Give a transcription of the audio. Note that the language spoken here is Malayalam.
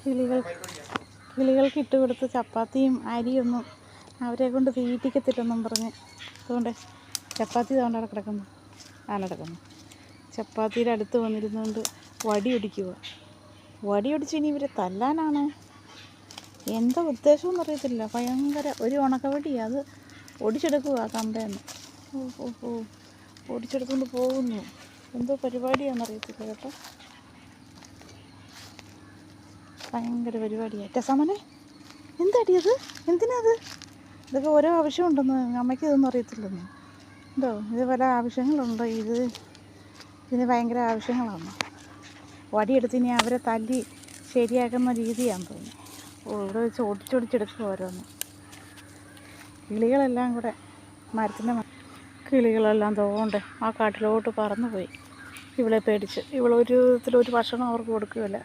കിളികൾ കിളികൾക്ക് ഇട്ട് കൊടുത്ത് ചപ്പാത്തിയും അരിയൊന്നും അവരെ കൊണ്ട് തീറ്റിക്കത്തില്ലെന്നും പറഞ്ഞ് അതുകൊണ്ട് ചപ്പാത്തി തവണ കിടക്കുന്നു കിടക്കുന്നു. ചപ്പാത്തിയുടെ അടുത്ത് വന്നിരുന്നുകൊണ്ട് വടിയൊടിക്കുക. വടിയൊടിച്ച് ഇനി ഇവരെ തല്ലാനാണോ എന്താ ഉദ്ദേശമെന്ന് അറിയത്തില്ല. ഭയങ്കര ഒരു ഉണക്കവടിയാണ്, അത് ഒടിച്ചെടുക്കുക കമ്പേന്ന്. ഓടിച്ചെടുത്തുകൊണ്ട് പോകുന്നു. എന്തോ പരിപാടിയാണെന്നറിയത്തില്ല കേട്ടോ. ഭയങ്കര പരിപാടിയാണ്. രസമനെ എന്താടിയത്? എന്തിനാത്? ഇതൊക്കെ ഓരോ ആവശ്യമുണ്ടെന്ന് അമ്മയ്ക്ക് ഇതൊന്നും അറിയത്തില്ലെന്ന്. എന്തോ ഇത് പല ആവശ്യങ്ങളുണ്ടോ? ഇതിന് ഭയങ്കര ആവശ്യങ്ങളാണ്. വടിയെടുത്ത് ഇനി അവരെ തല്ലി ശരിയാക്കുന്ന രീതിയാണെന്ന് തോന്നുന്നു. ഇവിടെ വെച്ച് ഒടിച്ചൊടിച്ചെടുക്കുക ഓരോന്ന്. കിളികളെല്ലാം കൂടെ മരത്തിൻ്റെ കിളികളെല്ലാം തോണ്ട് ആ കാട്ടിലോട്ട് പറന്നു പോയി. ഇവളെ പേടിച്ച്. ഇവളൊരു വിധത്തിലൊരു ഭക്ഷണം അവർക്ക് കൊടുക്കുകയില്ല.